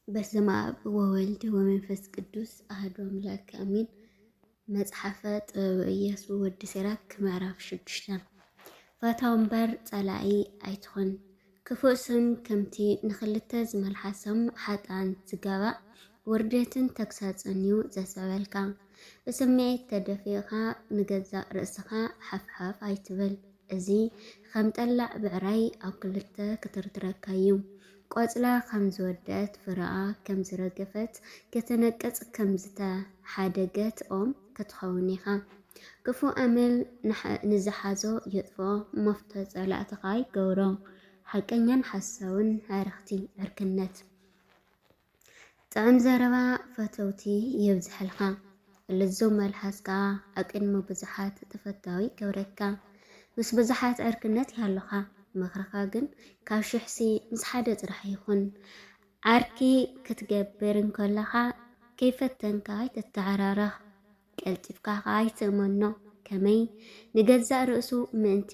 በስመ አብ ወወልድ ወመንፈስ ቅዱስ አሐዱ አምላክ አሜን። መጽሐፈ ጥበብ ኢያሱ ወዲ ሲራክ ምዕራፍ 6 ፈታው እምበር ጸላኢ ኣይትኾን ክፉእ ስም ከምቲ ንኽልተ ዝመልሓሶም ሓጣን ዝገባእ ውርደትን ተግሳጽን እዩ ዘስዕበልካ። ብስምዒት ተደፊእኻ ንገዛእ ርእስኻ ሓፍሓፍ ኣይትብል። እዚ ከም ጠላዕ ብዕራይ ኣብ ክልተ ክትርትረካ እዩ። ቆጽላ ከም ዝወደት ፍረኣ ከም ዝረገፈት ከተነቅጽ ከም ዝተሓደገት ኦም ክትኸውን ኢኻ። ክፉእ ኣመል ንዝሓዞ የጥፍኦ መፍቶ ጸላእትኻ ይገብሮ። ሓቀኛን ሓሳውን ኣረኽቲ ዕርክነት ጥዕም ዘረባ ፈተውቲ የብዝሐልካ። ልዙም መልሓስካ ኣቅድሚ ብዙሓት ተፈታዊ ገብረካ። ምስ ብዙሓት ዕርክነት ይሃለኻ ምኽርኻ ግን ካብ ሽሕሲ ምስ ሓደ ጥራሕ ይኹን። ዓርኪ ክትገብር እንከለኻ ከይፈተንካ ኣይተተዓራረኽ። ቀልጢፍካ ኣይትእመኖ። ከመይ ንገዛእ ርእሱ ምእንቲ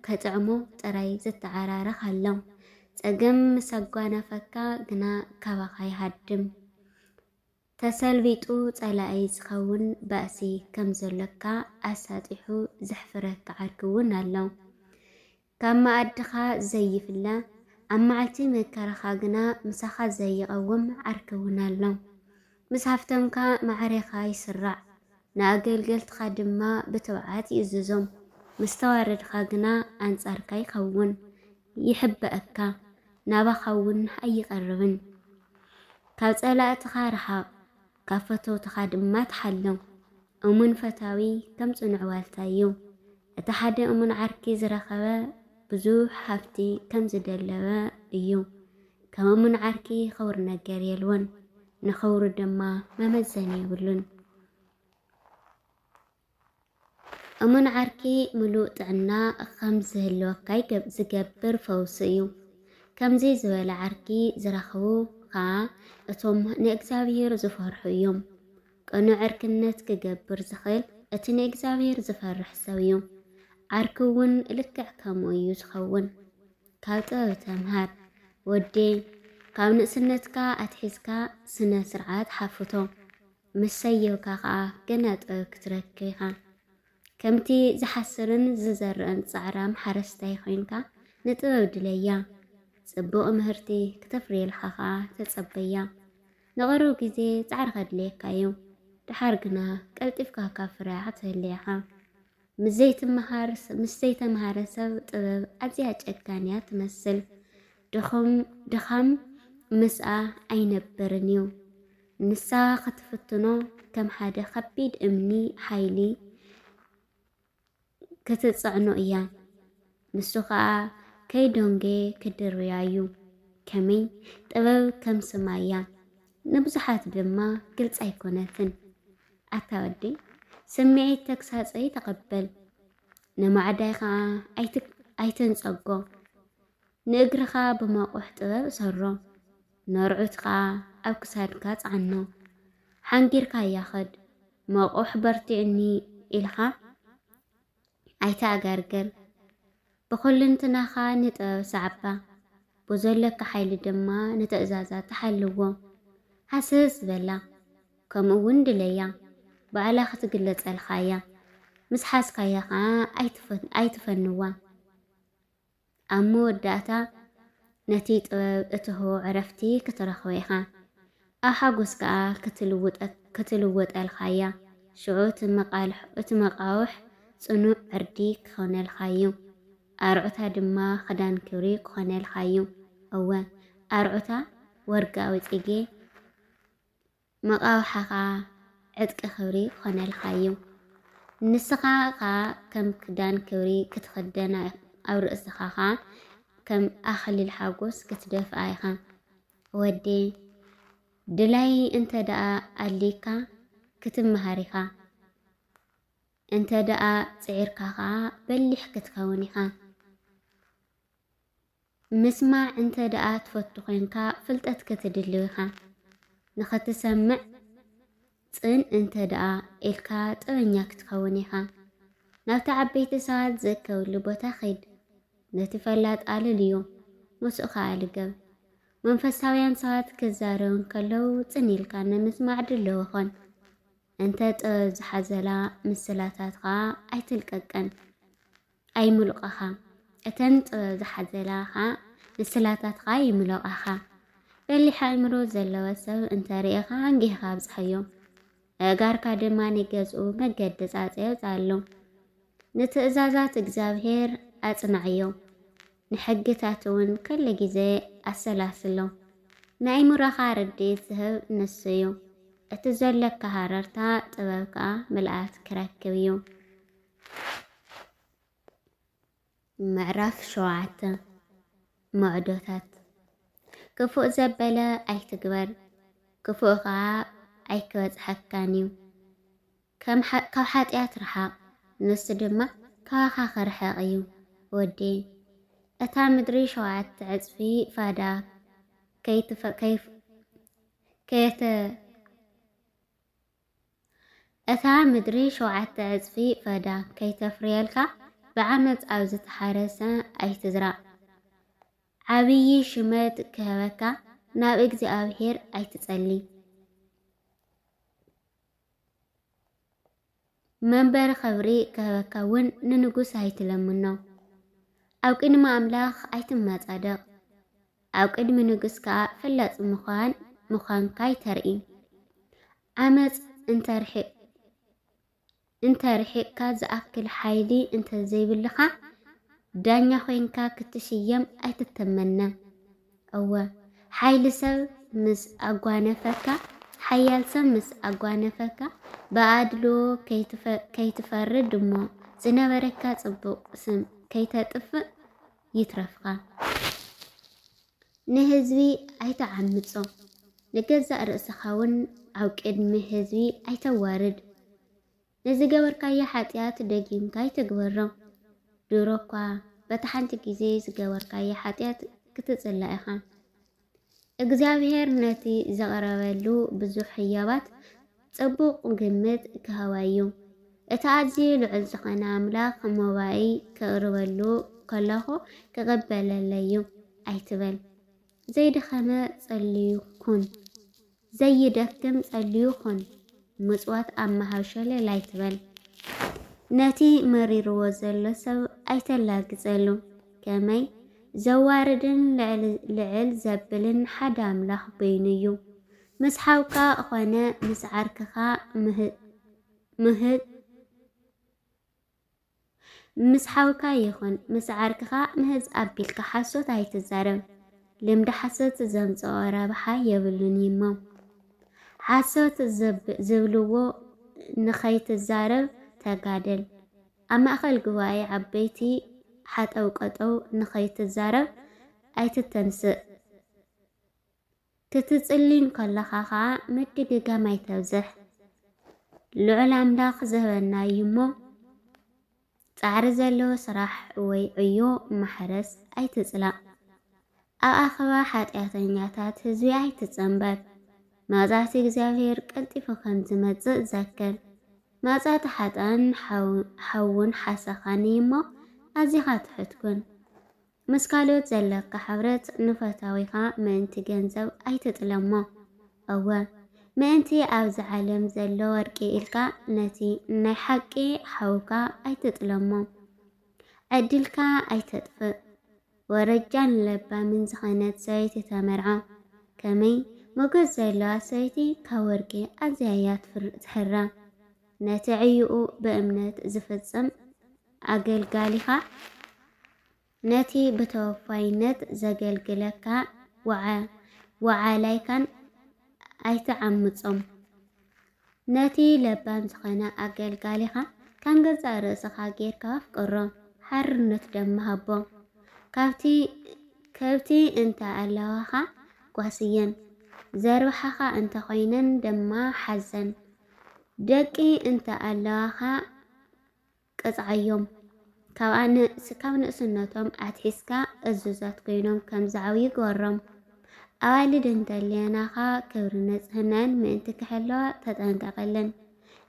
ከጥዕሞ ጥራይ ዘተዓራረኽ ኣለው። ፀገም ምስ ኣጓናፈካ ግና ካባኻ ይሃድም። ተሰልቢጡ ጸላኢ ዝኸውን ባእሲ ከም ዘለካ ኣሳጢሑ ዘሕፍረካ ዓርኪ እውን ኣለው። ካብ መኣድኻ ዘይፍለ ኣብ መዓልቲ መከራኻ ግና ምሳኻ ዘይቐውም ዓርኪ እውን ኣለው። ምስ ሃፍተምካ ማዕሬኻ ይስራዕ፣ ንኣገልገልትኻ ድማ ብትብዓት ይእዝዞም። ምስ ተዋረድካ ግና ኣንጻርካ ይኸውን ይሕበአካ፣ ናባኻ እውን ኣይቐርብን። ካብ ጸላእትኻ ረሓቕ፣ ካብ ፈተውትኻ ድማ ተሓለው። እሙን ፈታዊ ከም ጽኑዕ ዋልታ እዩ። እቲ ሓደ እሙን ዓርኪ ዝረኸበ ብዙሕ ሃፍቲ ከም ዝደለበ እዩ። ከም እሙን ዓርኪ ኽቡር ነገር የልዎን፣ ንኽብሩ ድማ መመዘኒ የብሉን። እሙን ዓርኪ ምሉእ ጥዕና ከም ዝህልወካ ዝገብር ፈውሲ እዩ። ከምዚ ዝበለ ዓርኪ ዝረኽቡ ከዓ እቶም ንእግዚኣብሔር ዝፈርሑ እዮም። ቅኑዕ ዕርክነት ክገብር ዝኽእል እቲ ንእግዚኣብሔር ዝፈርሕ ሰብ እዩ። ዓርኪ እውን ልክዕ ከምኡ እዩ ዝኸውን። ካብ ጥበብ ተምሃር ወዴ፣ ካብ ንእስነትካ ኣትሒዝካ ስነ ስርዓት ሓፍቶ። ምስ ሰየብካ ከዓ ገና ጥበብ ክትረክብ ኢኻ። ከምቲ ዝሓስርን ዝዘርአን ጻዕራም ሓረስታይ ኮይንካ ንጥበብ ድለያ። ጽቡቕ ምህርቲ ክተፍርየልካ ከዓ ተጸበያ። ንቕሩብ ግዜ ጻዕሪ ከድልየካ እዩ። ድሓር ግና ቀልጢፍካ ካብ ፍርያ ክትህልየኻ። ምስ ዘይተምሃረ ሰብ ጥበብ ኣዝያ ጨካንያ ትመስል። ድኻም ምስኣ ኣይነበርን እዩ። ንሳ ክትፍትኖ ከም ሓደ ከቢድ እምኒ ሓይሊ ክትጽዕኖ እያ። ንሱ ከዓ ከይዶንጌ ክድርያ እዩ። ከመይ ጥበብ ከም ስማ እያ፣ ንብዙሓት ድማ ግልጽ ኣይኮነትን። ኣታወዲ ስምዒት ተግሳጸይ ተቐበል፣ ንማዕዳይ ከዓ ኣይተንጸጎ። ንእግርኻ ብመቑሕ ጥበብ ሰሮ፣ ነርዑት ከዓ ኣብ ክሳድካ ጻዕኖ። ሓንጊርካ ያኸድ መቑሕ በርቲዕኒ ኢልኻ ኣይተኣጋርገር። ብኹልንትናኻ ንጥበብ ሰዓባ፣ ብዘለካ ሓይሊ ድማ ንትእዛዛት ተሓልዎ። ሃስስ በላ ከምኡ እውን ድለያ፣ ባዕላ ክትግለጸልካ እያ። ምስ ሓስካያ ከዓ ኣይትፈንዋ። ኣብ መወዳእታ ነቲ ጥበብ እትህቦ ዕረፍቲ ክትረኽበ ኢኻ። ኣብ ሓጎስ ከዓ ክትልወጠልካ እያ። ሽዑ እቲ መቃውሕ ጽኑዕ ዕርዲ ክኾነልካ እዩ። ኣርዑታ ድማ ክዳን ክብሪ ክኾነልካ እዩ። እወ ኣርዑታ ወርቃዊ ጽጌ፣ መቃውሓኻ ዕጥቂ ክብሪ ክኾነልካ እዩ። ንስኻ ከዓ ከም ክዳን ክብሪ ክትኽደና፣ ኣብ ርእስኻ ከዓ ከም ኣኽሊል ሓጎስ ክትደፍኣ ኢኻ። ወዴ ድላይ እንተ ደኣ ኣሊካ ክትመሃር ኢኻ። እንተ ደኣ ጽዒርካ ከዓ በሊሕ ክትኸውን ኢኻ። ምስማዕ እንተ ደኣ ትፈቱ ኮይንካ ፍልጠት ክትድልው ኢኻ። ንኽትሰምዕ ጽን እንተ ደኣ ኢልካ ጥበኛ ክትኸውን ኢኻ። ናብቲ ዓበይቲ ሰባት ዘከብሉ ቦታ ኸይድ። ነቲ ፈላጥ ኣልል እዩ፣ ምስኡ ከዓ ልገብ። መንፈሳውያን ሰዓት ከዛረውን ከለው ጽኒልካ ንምስማዕ ድለውኾን እንተ ዝሓዘላ ምስላታትኻ ኣይትልቀቀን ኣይምልቀኻ እተን ዝሓዘላኻ ምስላታትኻ ይምልቃኻ በሊሕ ኣእምሮ ዘለዎ ሰብ እንተሪኢኻ አንጊኻ ኣብፅሐዮ ጋርካ ድማ ንገዝኡ መገዲ ጻጽዮ ጻሎ ንትእዛዛት እግዚአብሔር ኣጽናዕዮ ንሕግታት እውን ኩሉ ግዜ ኣሰላስሎ ንኣእምሮኻ ርድኢት ዝህብ ንስዩ እቲ ዘለካ ሃረርታ ጥበብካ ምልኣት ክረክብ እዩ። ምዕራፍ 7 መዕዶታት ክፉእ ዘበለ ኣይትግበር ክፉእ ከዓ ኣይክበጽሐካን እዩ ካብ ሓጢኣት ርሓቕ ንስ ድማ ካኻ ክርሕቕ እዩ ወዲ እታ ምድሪ 7 ዕጽፊ ፋዳ እታ ምድሪ 7 ዕጽፊ ፈዳ ከይተፍርየልካ ብዓመፅ ኣብ ዝተሓረሰ ኣይትዝራእ ዓብይ ሽመት ክህበካ ናብ እግዚአብሔር ኣይትጸሊ መንበር ኸብሪ ክህበካ እውን ንንጉስ ኣይትለምኖ ኣብ ቅድሚ ኣምላኽ ኣይትመጻደቕ ኣብ ቅድሚ ንጉስ ከዓ ፍላጽ ምዃንካ ይተርኢ ዓመፅ እንተርሒቕካ ዝኣክል ሓይሊ እንተዘይብልኻ ዳኛ ኮይንካ ክትሽየም ኣይትተመነ እወ ሓይሊ ሰብ ምስ ኣጓነፈካ ሓያል ሰብ ምስ ኣጓነፈካ በኣድሎ ከይትፈርድ እሞ ዝነበረካ ጽቡቕ ስም ከይተጥፍእ ይትረፍካ ንህዝቢ ኣይተዓምጾ ንገዛእ ርእስኻ እውን ኣብ ቅድሚ ህዝቢ ኣይተዋርድ ንዝገበርካዮ ሓጢኣት ደጊምካ ኣይትግበሮ ድሮ እኳ በቲ ሓንቲ ግዜ ዝገበርካዮ ሓጢኣት ክትጽላእ ኢኻ እግዚአብሔር ነቲ ዘቕረበሉ ብዙሕ ህያባት ጽቡቕ ግምት ክህባዩ እቲ ኣዝዩ ልዑል ዝኾነ ኣምላኽ ሞባይ ከቕርበሉ ከለኹ ክቕበለለዩ ኣይትበል ዘይደኸመ ጸልዩ ኩን ዘይደክም ጸልዩ ኩን ምጽዋት ኣመሃውሸለ ላይትበል ነቲ መሪርዎ ዘሎ ሰብ ኣይተላግጸሉ ከመይ ዘዋርድን ልዕል ዘብልን ሓደ ኣምላኽ በይኑ እዩ ምስ ሓውካ ኾነ ምስ ዓርክኻ ምስ ሓውካ ይኹን ምስ ዓርክኻ ምህዝ ኣቢልካ ሓሶት ኣይትዛረብ ልምዲ ሓሶት ዘምጽኦ ረብሓ የብሉን እሞ ሓሶት ዝብልዎ ንኸይትዛረብ ተጋደል ኣብ ማእኸል ጉባኤ ዓበይቲ ሓጠው ቀጠው ንኸይትዛረብ ኣይትተንስእ ክትጽልይ ከለኻ ከዓ ምድግጋም ኣይተብዝሕ ልዑል ኣምላኽ ዝህበና እዩ እሞ ጻዕሪ ዘለዎ ስራሕ ወይ ዕዮ ማሕረስ ኣይትጽላእ ኣብ ኣኸባ ሓጢኣተኛታት ህዝቢ ኣይትጸንበር መጻእቲ እግዚአብሔር ቀልጢፉ ከም ዝመጽእ ዘክር መጻእቲ ሓጣን ሓውን ሓሰኻኒ እሞ ኣዚኻ ትሕትኩን ምስ ካልኦት ዘለካ ሕብረት ንፈታዊኻ ምእንቲ ገንዘብ ኣይትጥለሞ እወ ምእንቲ ኣብዚ ዓለም ዘሎ ወርቂ ኢልካ ነቲ ናይ ሓቂ ሓውካ ኣይትጥለሞ ዕድልካ ኣይተጥፍእ ወረጃን ለባምን ዝኾነት ሰበይቲ ተመርዖ ከመይ ሞገስ ዘለዋ ሰበይቲ ካብ ወርቂ ኣዝያ እያ ትሕራ ነቲ ዕዩኡ ብእምነት ዝፍጽም ኣገልጋሊኻ ነቲ ብተወፋይነት ዘገልግለካ ወዓላይካን ኣይትዓምጾም ነቲ ለባም ዝኾነ ኣገልጋሊኻ ካብ ገዛእ ርእስኻ ጌርካ ኣፍቅሮ ሓርነት ደማ ሃቦ ከብቲ እንተ ኣለዋኻ ጓስየን ዘርባሓኻ እንተ ኾይነን ደማ ሓዘን ደቂ እንተ ኣለዋኻ ቅጽዓዮም ካብ ንእስነቶም ኣትሒስካ እዙዛት ኮይኖም ከም ዝዓብዩ ገበሮም ኣዋልድ እንተልየናኻ ክብሪ ንጽህናን ምእንቲ ክሕለዋ ተጠንቀቐለን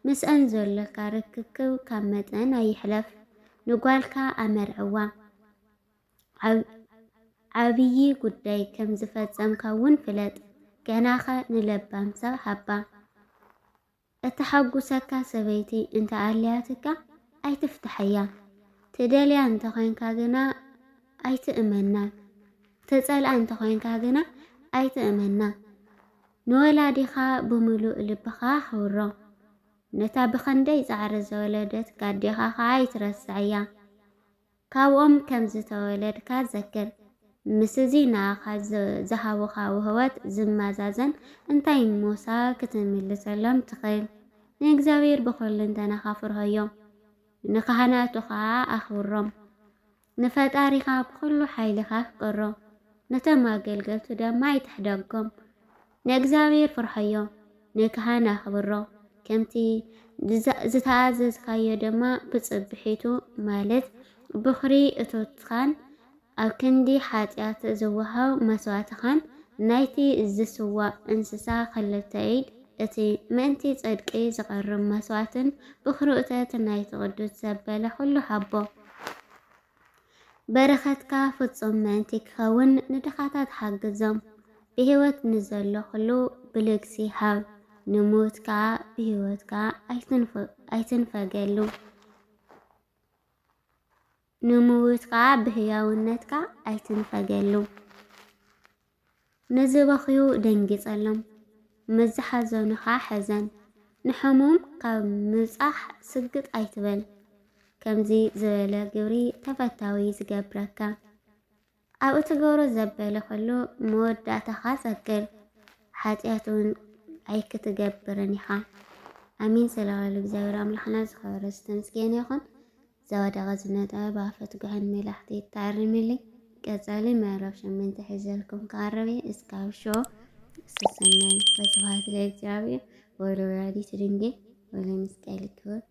ምስአን ዘለካ ርክክብ ካብ መጠን ኣይሕለፍ ንጓልካ ኣመርዕዋ ዓብይ ጉዳይ ከም ዝፈጸምካ እውን ፍለጥ ገናኸ ንለባም ሰብ ሃባ እተሐጉሰካ ሰበይቲ እንተ ኣልያትካ ኣይትፍትሐያ ትደልያ እንተ ኮይንካ ግና ኣይትእመና ተጸልአ እንተ ኮይንካ ግና ኣይትእመና ንወላዲኻ ብምሉእ ልብኻ ሕውሮ ነታ ብኸንደይ ፃዕሪ ዘወለደት ጋዲኻ ከዓ ኣይትረስዕያ ካብኦም ከም ዝተወለድካ ዘክር ምስ እዚ ንኣኻ ዝሃቡኻ ውህወት ዝመዛዘን እንታይ ሙሳ ክትምልሰሎም ትኽእል ንእግዚአብሔር ብኹሉ እንተነኻ ፍርህዮ ንካህናቱ ከዓ ኣኽብሮም ንፈጣሪኻ ብኩሉ ሓይልኻ ፍቅሮ ነቶም ኣገልገልቱ ድማ ኣይትሕደጎም ንእግዚአብሔር ፍርህዮ ንካህን ኣኽብሮ ከምቲ ዝተኣዘዝካዮ ድማ ብፅብሒቱ ማለት ብኽሪ እቶትኻን ኣብ ክንዲ ሓጢአት ዝወሃብ መስዋዕትኻን ናይቲ ዝስዋዕ እንስሳ ክልተ ኢድ እቲ ምእንቲ ጽድቂ ዝቐርብ መስዋዕትን ብኽሪ እቶት ናይቲ ቅዱስ ዘበለ ኩሉ ሃቦ በረኸትካ ፍጹም ምእንቲ ክኸውን ንድኻታት ሓግዞም ብህይወት ንዘሎ ኩሉ ብልግሲ ሃብ ንሙትካ ብህይወትካ ኣይትንፈገሉ ንሙትካ ብህያውነትካ ኣይትንፈገሉ ንዝበኽዩ ደንጊጸሎም መዝሓዘኑኻ ሕዘን ንሕሙም ካብ ምጻሕ ስግጥ ኣይትበል ከምዚ ዝበለ ግብሪ ተፈታዊ ዝገብረካ ኣብ እትገብሮ ዘበለ ኩሉ መወዳእታኻ ጸግር ሓጢአቱን ኣይክትገብርን ኢኻ ኣሚን ስለዋሉ እግዚአብሔር ኣምላኽና ዝኸበረ ዝተመስገነ ይኹን ዘወደቐ ዝነጠበ ባፈት ጉሕን መላእኽቲ ታርምልኝ ቀጻሊ ምዕራፍ 8 ሒዘልኩም ቀረበ እስካብ ሾው ስሰናይ በስብሐት ለእግዚአብሔር ወለወላዲቱ ድንግል ወለመስቀሉ ክቡር